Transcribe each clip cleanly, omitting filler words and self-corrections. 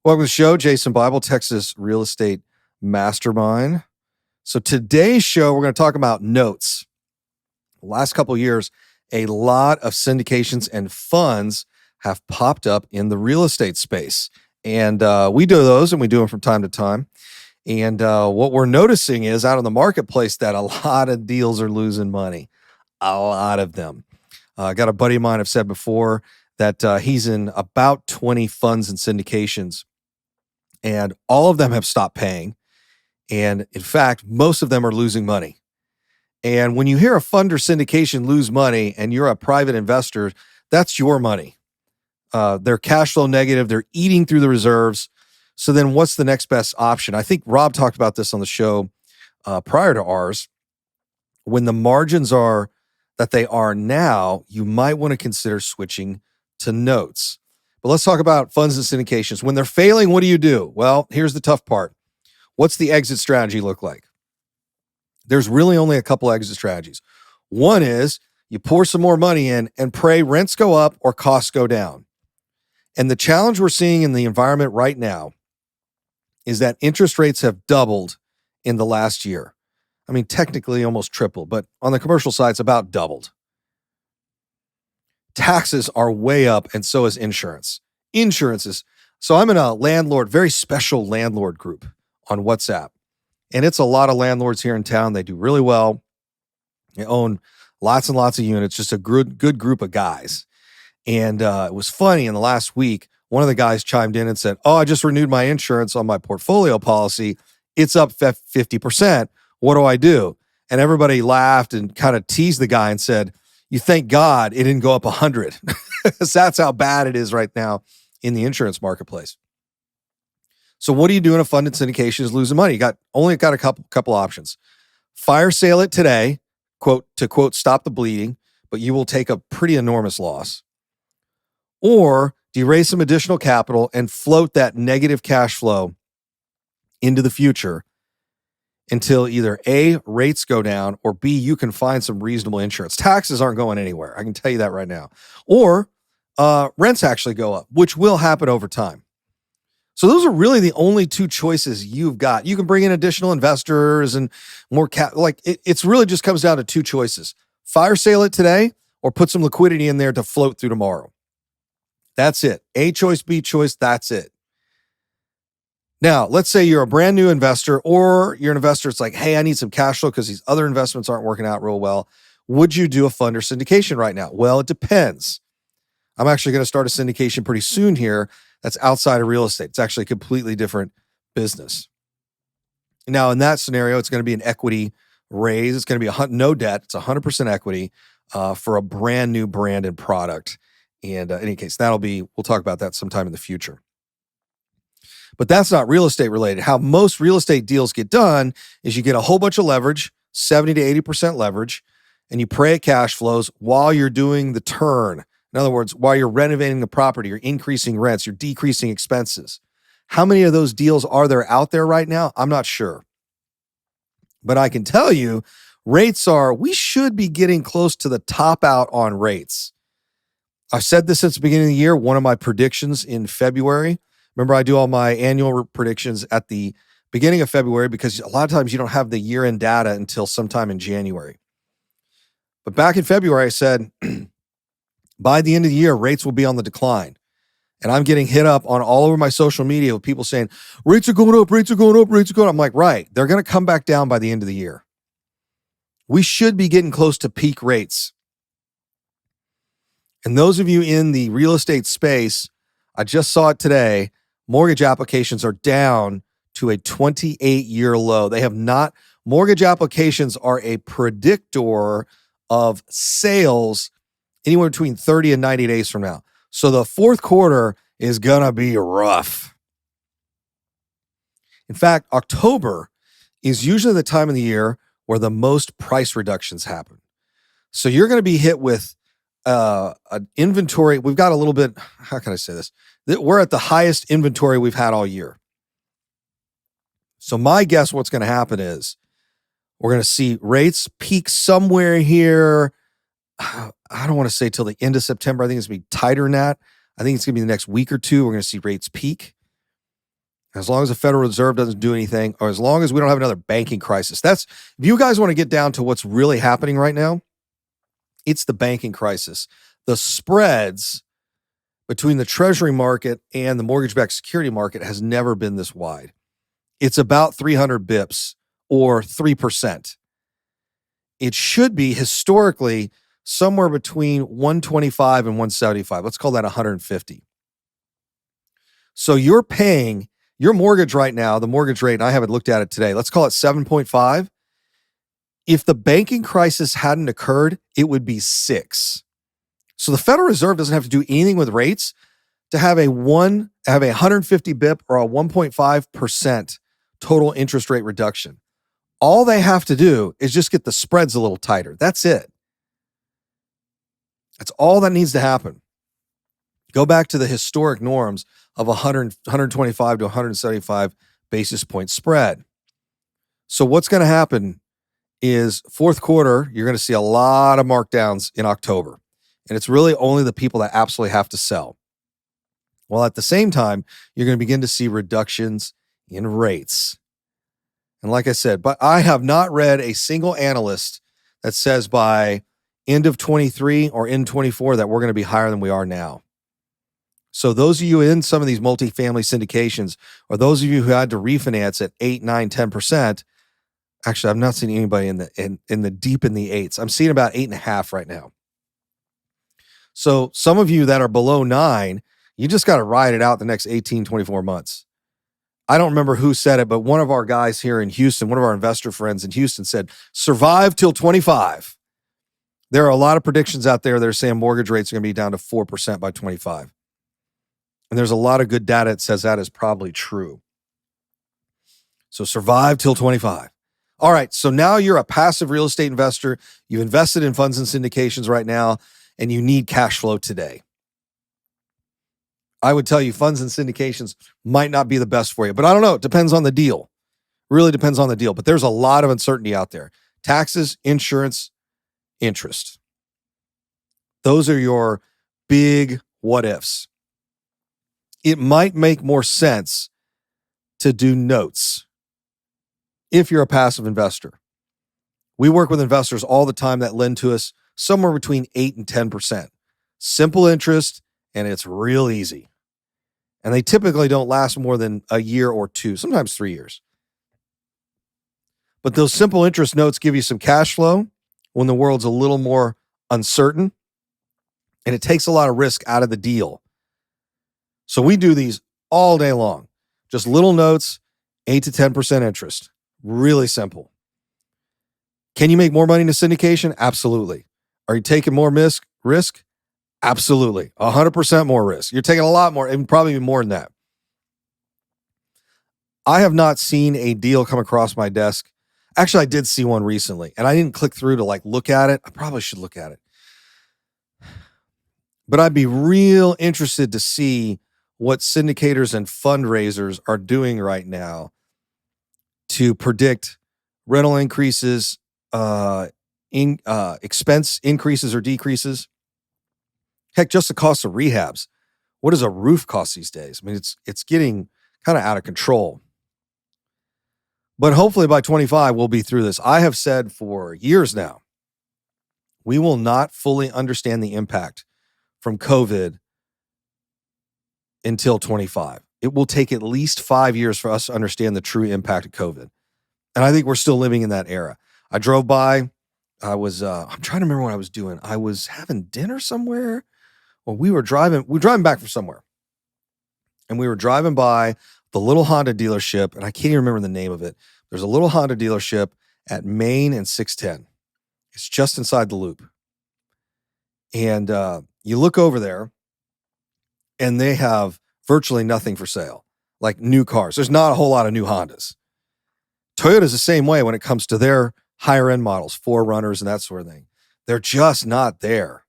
Welcome to the show, Jason Bible, Texas Real Estate Mastermind. So today's show, we're going to talk about notes. The last couple of years, a lot of syndications and funds have popped up in the real estate space. And we do those, and we do them from time to time. And what we're noticing is out in the marketplace that a lot of deals are losing money. A lot of them. I got a buddy of mine I've said before that he's in about 20 funds and syndications. And all of them have stopped paying. And in fact, most of them are losing money. And when you hear a fund or syndication lose money and you're a private investor, that's your money. They're cash flow negative. They're eating through the reserves. So then what's the next best option? I think Rob talked about this on the show prior to ours. When the margins are that they are now, you might want to consider switching to notes. But let's talk about funds and syndications. When they're failing, what do you do? Well, here's the tough part. What's the exit strategy look like? There's really only a couple exit strategies. One is you pour some more money in and pray rents go up or costs go down. And the challenge we're seeing in the environment right now is that interest rates have doubled in the last year. I mean, technically almost tripled, but on the commercial side, it's about doubled. Taxes are way up, and so is insurance. So I'm in a very special landlord group on WhatsApp. And it's a lot of landlords here in town. They do really well. They own lots and lots of units, just a good group of guys. And it was funny, in the last week, one of the guys chimed in and said, I just renewed my insurance on my portfolio policy. It's up 50%. What do I do? And everybody laughed and kind of teased the guy and said, you thank God it didn't go up 100. Because that's how bad it is right now in the insurance marketplace. So what do you do in a fund and syndication is losing money? You only got a couple options. Fire sale it today, to quote, stop the bleeding, but you will take a pretty enormous loss. Or do you raise some additional capital and float that negative cash flow into the future until either A, rates go down, or B, you can find some reasonable insurance. Taxes aren't going anywhere. I can tell you that right now. Or rents actually go up, which will happen over time. So those are really the only two choices you've got. You can bring in additional investors and more it's really just comes down to two choices. Fire sale it today or put some liquidity in there to float through tomorrow. That's it. A choice, B choice, that's it. Now, let's say you're a brand new investor or you're an investor. It's like, hey, I need some cash flow because these other investments aren't working out real well. Would you do a fund or syndication right now? Well, it depends. I'm actually going to start a syndication pretty soon here that's outside of real estate. It's actually a completely different business. Now, in that scenario, it's going to be an equity raise. It's going to be no debt. It's 100% equity for a brand new branded product. And in any case, we'll talk about that sometime in the future. But that's not real estate related. How most real estate deals get done is you get a whole bunch of leverage, 70 to 80% leverage, and you pray it cash flows while you're doing the turn. In other words, while you're renovating the property, you're increasing rents, you're decreasing expenses. How many of those deals are there out there right now? I'm not sure. But I can tell you, we should be getting close to the top out on rates. I've said this since the beginning of the year, one of my predictions in February. Remember, I do all my annual predictions at the beginning of February because a lot of times you don't have the year-end data until sometime in January. But back in February, I said, by the end of the year, rates will be on the decline. And I'm getting hit up on all over my social media with people saying, rates are going up, rates are going up, rates are going up. I'm like, right, they're going to come back down by the end of the year. We should be getting close to peak rates. And those of you in the real estate space, I just saw it today, mortgage applications are down to a 28-year low. Mortgage applications are a predictor of sales anywhere between 30 and 90 days from now. So the fourth quarter is going to be rough. In fact, October is usually the time of the year where the most price reductions happen. So you're going to be hit with an inventory. We've got a little bit, how can I say this? We're at the highest inventory we've had all year. So my guess what's going to happen is we're going to see rates peak somewhere here. I don't want to say till the end of September. I think it's going to be tighter than that. I think it's going to be the next week or two. We're going to see rates peak. As long as the Federal Reserve doesn't do anything, or as long as we don't have another banking crisis. If you guys want to get down to what's really happening right now, it's the banking crisis. The spreads between the Treasury market and the mortgage-backed security market has never been this wide. It's about 300 bips or 3%. It should be historically somewhere between 125 and 175. Let's call that 150. So you're paying your mortgage right now, the mortgage rate, and I haven't looked at it today, let's call it 7.5. If the banking crisis hadn't occurred, it would be 6. So the Federal Reserve doesn't have to do anything with rates to have a 150 bip or a 1.5% total interest rate reduction. All they have to do is just get the spreads a little tighter. That's it. That's all that needs to happen. Go back to the historic norms of 125 to 175 basis point spread. So what's going to happen is fourth quarter, you're going to see a lot of markdowns in October. And it's really only the people that absolutely have to sell. While at the same time, you're going to begin to see reductions in rates. And like I said, but I have not read a single analyst that says by end of 23 or in 24 that we're going to be higher than we are now. So those of you in some of these multifamily syndications, or those of you who had to refinance at 8, 9, 10%, actually, I've not seen anybody in the deep in the 8s. I'm seeing about 8.5 right now. So some of you that are below 9, you just got to ride it out the next 18, 24 months. I don't remember who said it, but one of our guys here in Houston, one of our investor friends in Houston said, survive till 25. There are a lot of predictions out there that are saying mortgage rates are going to be down to 4% by 25. And there's a lot of good data that says that is probably true. So survive till 25. All right, so now you're a passive real estate investor. You've invested in funds and syndications right now, and you need cash flow today. I would tell you funds and syndications might not be the best for you, but I don't know. It depends on the deal. Really depends on the deal, but there's a lot of uncertainty out there. Taxes, insurance, interest. Those are your big what ifs. It might make more sense to do notes if you're a passive investor. We work with investors all the time that lend to us somewhere between 8 and 10%. Simple interest, and it's real easy. And they typically don't last more than a year or 2, sometimes 3 years. But those simple interest notes give you some cash flow when the world's a little more uncertain, and it takes a lot of risk out of the deal. So we do these all day long. Just little notes, 8 to 10% interest. Really simple. Can you make more money in a syndication? Absolutely. Are you taking more risk? Absolutely. 100% more risk. You're taking a lot more, and probably more than that. I have not seen a deal come across my desk. Actually, I did see one recently, and I didn't click through to look at it. I probably should look at it. But I'd be real interested to see what syndicators and fundraisers are doing right now to predict rental increases, expense increases or decreases. Heck, just the cost of rehabs. What does a roof cost these days? I mean, it's getting kind of out of control. But hopefully by 25, we'll be through this. I have said for years now, we will not fully understand the impact from COVID until 25. It will take at least 5 years for us to understand the true impact of COVID. And I think we're still living in that era. I drove by. I'm trying to remember what I was doing. I was having dinner somewhere. Well, we were driving back from somewhere. And we were driving by the little Honda dealership, and I can't even remember the name of it. There's a little Honda dealership at Main and 610. It's just inside the loop. And you look over there, and they have virtually nothing for sale, like new cars. There's not a whole lot of new Hondas. Toyota's the same way when it comes to their higher end models, 4Runners and that sort of thing. They're just not there.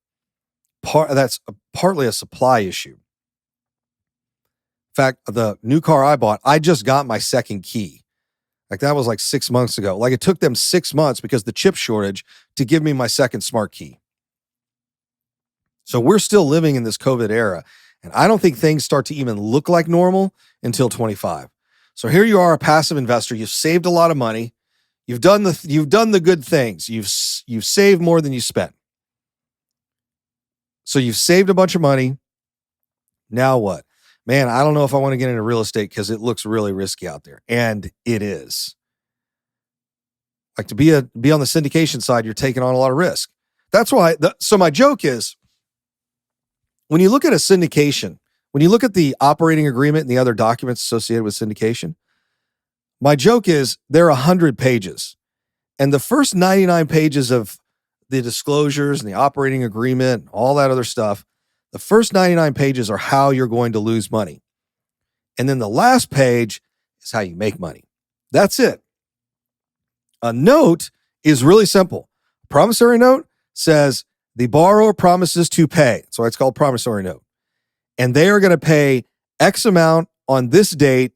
That's partly a supply issue. In fact, the new car I bought, I just got my second key. Like that was like 6 months ago. Like it took them 6 months because the chip shortage to give me my second smart key. So we're still living in this COVID era. And I don't think things start to even look like normal until 25. So here you are, a passive investor. You've saved a lot of money. You've done the good things. You've saved more than you spent. So you've saved a bunch of money. Now what? Man, I don't know if I want to get into real estate because it looks really risky out there. And it is. Like to be on the syndication side, you're taking on a lot of risk. That's why. So my joke is, when you look at a syndication, when you look at the operating agreement and the other documents associated with syndication, my joke is they're 100 pages. And the first 99 pages of the disclosures and the operating agreement, all that other stuff, the first 99 pages are how you're going to lose money. And then the last page is how you make money. That's it. A note is really simple. Promissory note says the borrower promises to pay. That's why it's called promissory note. And they are going to pay X amount on this date.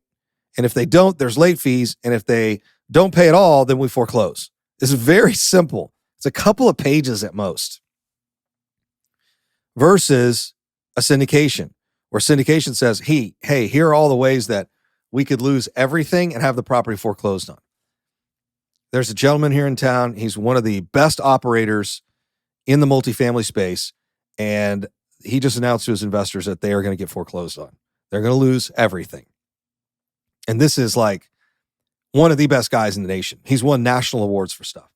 And if they don't, there's late fees. And if they don't pay at all, then we foreclose. It's very simple. It's a couple of pages at most. Versus a syndication, where syndication says, hey, here are all the ways that we could lose everything and have the property foreclosed on. There's a gentleman here in town. He's one of the best operators in the multifamily space. And he just announced to his investors that they are going to get foreclosed on. They're going to lose everything. And this is like one of the best guys in the nation. He's won national awards for stuff.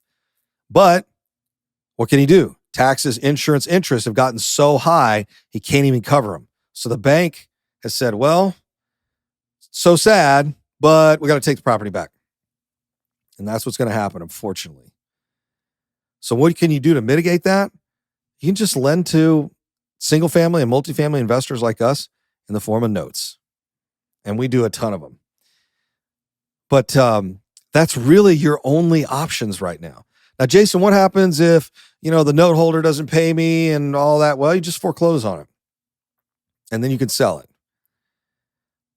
But what can he do? Taxes, insurance, interest have gotten so high, he can't even cover them. So the bank has said, well, so sad, but we got to take the property back. And that's what's going to happen, unfortunately. So what can you do to mitigate that? You can just lend to single family and multifamily investors like us in the form of notes. And we do a ton of them. But that's really your only options right now. Now, Jason, what happens if, the note holder doesn't pay me and all that? Well, you just foreclose on it. And then you can sell it.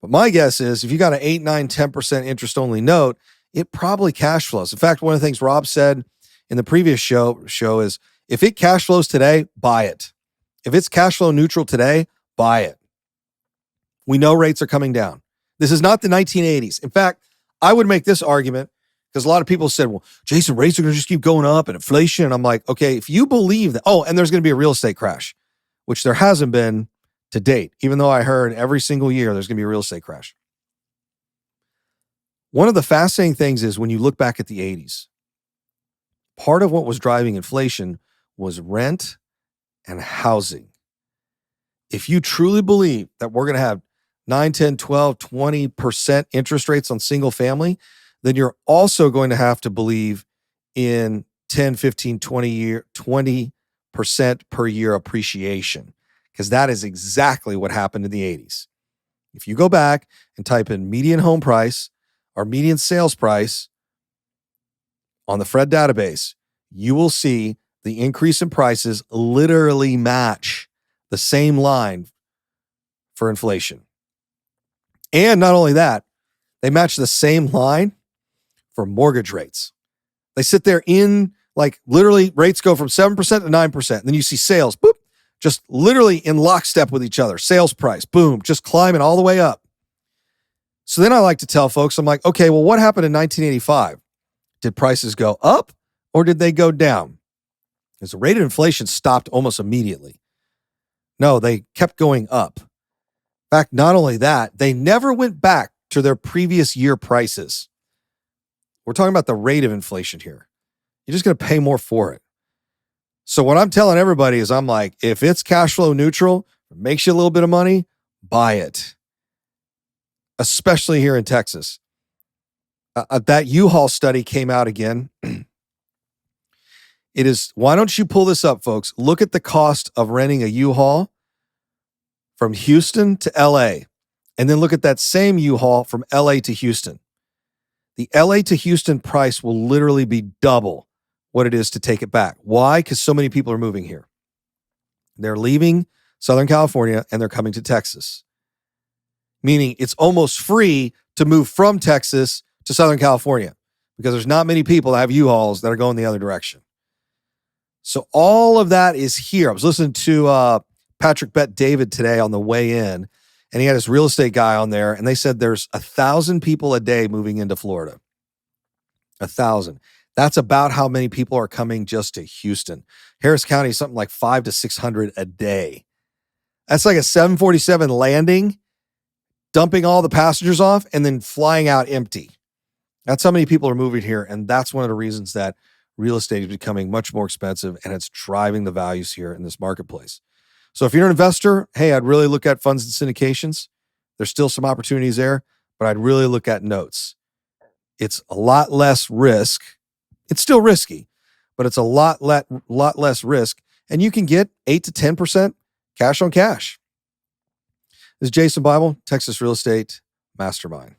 But my guess is if you got an 8, 9, 10% interest only note, it probably cash flows. In fact, one of the things Rob said in the previous show is, if it cash flows today, buy it. If it's cash flow neutral today, buy it. We know rates are coming down. This is not the 1980s. In fact, I would make this argument, because a lot of people said, well, Jason, rates are going to just keep going up and inflation. And I'm like, okay, if you believe that, and there's going to be a real estate crash, which there hasn't been to date, even though I heard every single year there's going to be a real estate crash. One of the fascinating things is when you look back at the 80s, part of what was driving inflation was rent and housing. If you truly believe that we're going to have 9, 10, 12, 20% interest rates on single family, then you're also going to have to believe in 10, 15, 20% per year appreciation, because that is exactly what happened in the 80s. If you go back and type in median home price or median sales price on the Fred database, you will see the increase in prices literally match the same line for inflation. And not only that, they match the same line for mortgage rates. They sit there in, literally rates go from 7% to 9%. Then you see sales, boop, just literally in lockstep with each other. Sales price, boom, just climbing all the way up. So then I like to tell folks, I'm like, okay, well, what happened in 1985? Did prices go up or did they go down? Because the rate of inflation stopped almost immediately. No, they kept going up. In fact, not only that, they never went back to their previous year prices. We're talking about the rate of inflation here. You're just going to pay more for it. So what I'm telling everybody is, I'm like, if it's cash flow neutral, it makes you a little bit of money, buy it. Especially here in Texas. That U-Haul study came out again. It is, why don't you pull this up, folks? Look at the cost of renting a U-Haul from Houston to LA. And then look at that same U-Haul from LA to Houston. The LA to Houston price will literally be double what it is to take it back. Why? Because so many people are moving here. They're leaving Southern California and they're coming to Texas. Meaning it's almost free to move from Texas to Southern California because there's not many people that have U-Hauls that are going the other direction. So all of that is here. I was listening to Patrick Bet David today on the way in, And he had his real estate guy on there, and they said there's 1,000 people a day moving into Florida. 1,000. That's about how many people are coming just to Houston. Harris County is something like 500 to 600 a day. That's like a 747 landing, dumping all the passengers off, and then flying out empty. That's how many people are moving here, and that's one of the reasons that real estate is becoming much more expensive, and it's driving the values here in this marketplace. So if you're an investor, hey, I'd really look at funds and syndications. There's still some opportunities there, but I'd really look at notes. It's a lot less risk. It's still risky, but it's a lot less risk, and you can get 8 to 10% cash on cash. This is Jason Bible, Texas Real Estate Mastermind.